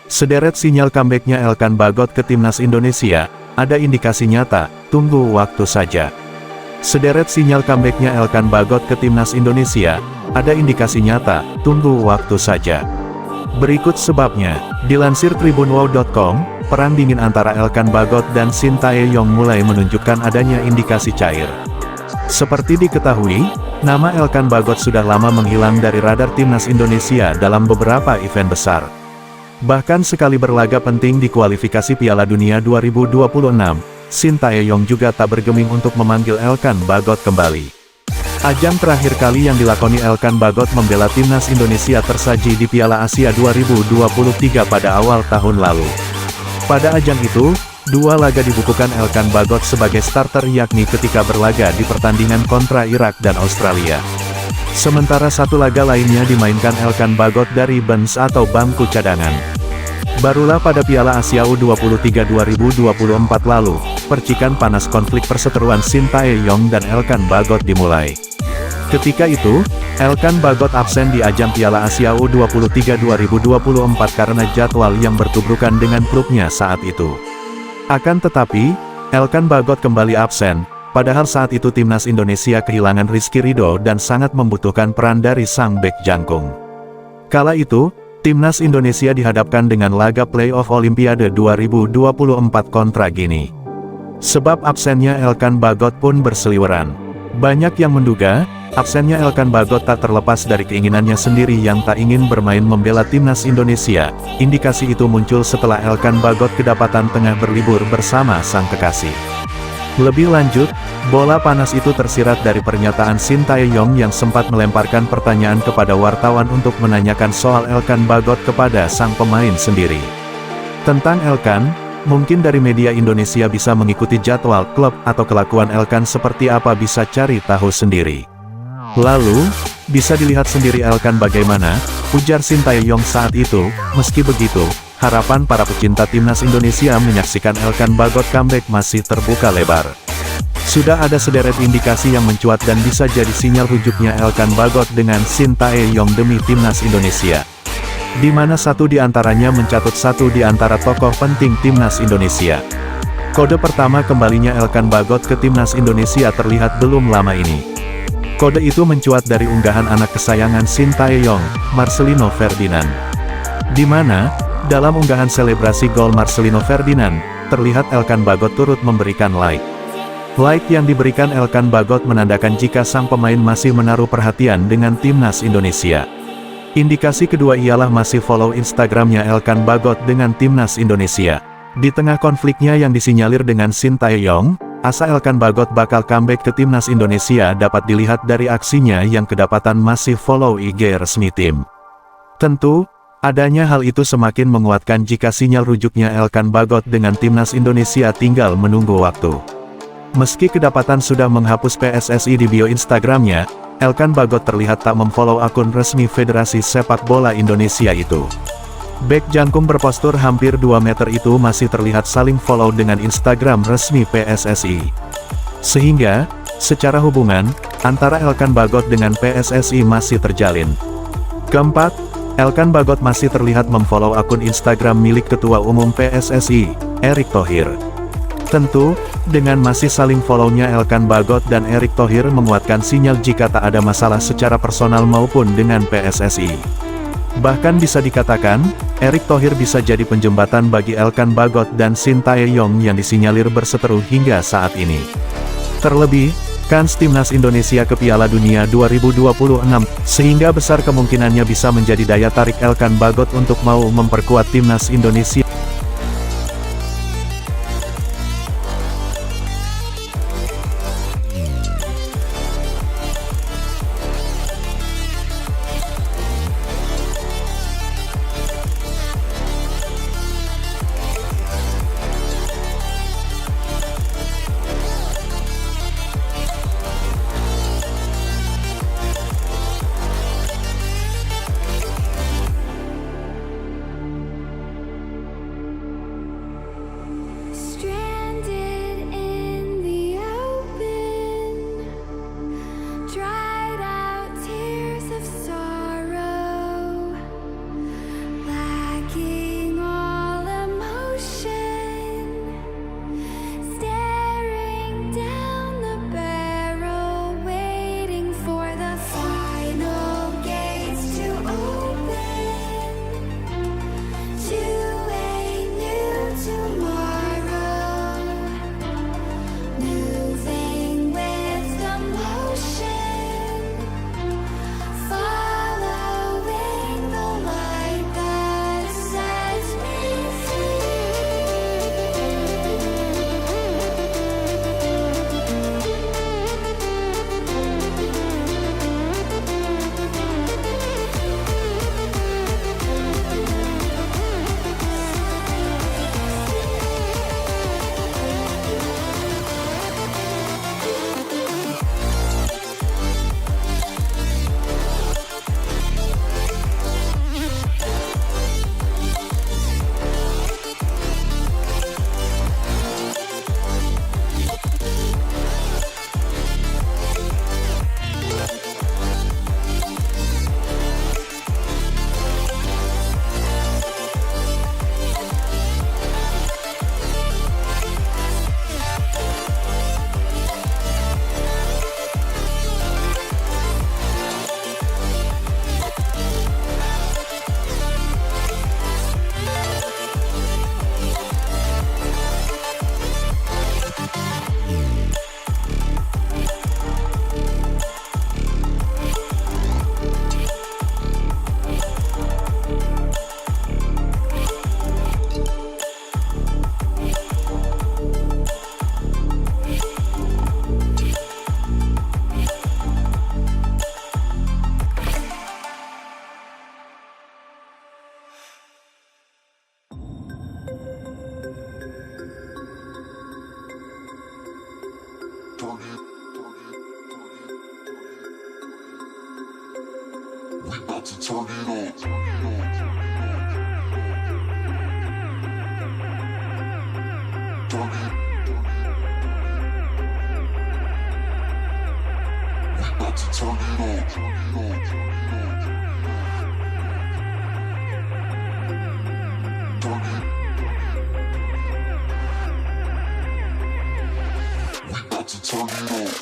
Sederet sinyal comeback-nya Elkan Bagot ke timnas Indonesia, ada indikasi nyata, tunggu waktu saja. Sederet sinyal comeback-nya Elkan Bagot ke timnas Indonesia, ada indikasi nyata, tunggu waktu saja. Berikut sebabnya, dilansir tribunwow.com, perang dingin antara Elkan Bagot dan Shin Tae-yong mulai menunjukkan adanya indikasi cair. Seperti diketahui, nama Elkan Bagot sudah lama menghilang dari radar timnas Indonesia dalam beberapa event besar. Bahkan sekali berlaga penting di kualifikasi Piala Dunia 2026, Shin Tae-yong juga tak bergeming untuk memanggil Elkan Bagot kembali. Ajang terakhir kali yang dilakoni Elkan Bagot membela timnas Indonesia tersaji di Piala Asia 2023 pada awal tahun lalu. Pada ajang itu, 2 laga dibukukan Elkan Bagot sebagai starter yakni ketika berlaga di pertandingan kontra Irak dan Australia. Sementara 1 laga lainnya dimainkan Elkan Bagot dari bench atau bangku cadangan. Barulah pada Piala Asia U23 2024 lalu, percikan panas konflik perseteruan Shin Tae-yong dan Elkan Bagot dimulai. Ketika itu, Elkan Bagot absen di ajang Piala Asia U23 2024 karena jadwal yang bertubrukan dengan klubnya saat itu. Akan tetapi, Elkan Bagot kembali absen, padahal saat itu timnas Indonesia kehilangan Rizky Ridho dan sangat membutuhkan peran dari sang bek jangkung. Kala itu, timnas Indonesia dihadapkan dengan laga playoff Olimpiade 2024 kontra Gini. Sebab absennya Elkan Bagot pun berseliweran. Banyak yang menduga, absennya Elkan Bagot tak terlepas dari keinginannya sendiri yang tak ingin bermain membela timnas Indonesia. Indikasi itu muncul setelah Elkan Bagot kedapatan tengah berlibur bersama sang kekasih. Lebih lanjut, bola panas itu tersirat dari pernyataan Shin Tae-yong yang sempat melemparkan pertanyaan kepada wartawan untuk menanyakan soal Elkan Bagot kepada sang pemain sendiri. Tentang Elkan, mungkin dari media Indonesia bisa mengikuti jadwal klub atau kelakuan Elkan seperti apa bisa cari tahu sendiri. Lalu, bisa dilihat sendiri Elkan bagaimana, ujar Shin Tae-yong saat itu. Meski begitu, harapan para pecinta timnas Indonesia menyaksikan Elkan Bagot comeback masih terbuka lebar. Sudah ada sederet indikasi yang mencuat dan bisa jadi sinyal rujuknya Elkan Bagot dengan Shin Tae-yong demi timnas Indonesia. Di mana satu di antaranya mencatut satu di antara tokoh penting timnas Indonesia. Kode pertama kembalinya Elkan Bagot ke timnas Indonesia terlihat belum lama ini. Kode itu mencuat dari unggahan anak kesayangan Shin Tae-yong, Marcelino Ferdinand. Di mana, dalam unggahan selebrasi gol Marcelino Ferdinand, terlihat Elkan Bagot turut memberikan like. Like yang diberikan Elkan Bagot menandakan jika sang pemain masih menaruh perhatian dengan timnas Indonesia. Indikasi kedua ialah masih follow Instagramnya Elkan Bagot dengan timnas Indonesia. Di tengah konfliknya yang disinyalir dengan Shin Tae-yong, asa Elkan Bagot bakal comeback ke timnas Indonesia dapat dilihat dari aksinya yang kedapatan masih follow IG resmi tim. Tentu, adanya hal itu semakin menguatkan jika sinyal rujuknya Elkan Bagot dengan timnas Indonesia tinggal menunggu waktu. Meski kedapatan sudah menghapus PSSI di bio Instagramnya, Elkan Bagot terlihat tak memfollow akun resmi Federasi Sepak Bola Indonesia itu. Bek jangkung berpostur hampir 2 meter itu masih terlihat saling follow dengan Instagram resmi PSSI. Sehingga, secara hubungan, antara Elkan Bagot dengan PSSI masih terjalin. Keempat, Elkan Bagot masih terlihat memfollow akun Instagram milik Ketua Umum PSSI, Erick Thohir. Tentu, dengan masih saling follow-nya Elkan Bagot dan Erick Thohir menguatkan sinyal jika tak ada masalah secara personal maupun dengan PSSI. Bahkan bisa dikatakan, Erick Thohir bisa jadi penjembatan bagi Elkan Bagot dan Shin Tae-yong yang disinyalir berseteru hingga saat ini. Terlebih, kans timnas Indonesia ke Piala Dunia 2026, sehingga besar kemungkinannya bisa menjadi daya tarik Elkan Bagot untuk mau memperkuat timnas Indonesia. about to turn it up. Turn it. We about to turn it up. Turn it. We about to turn it up.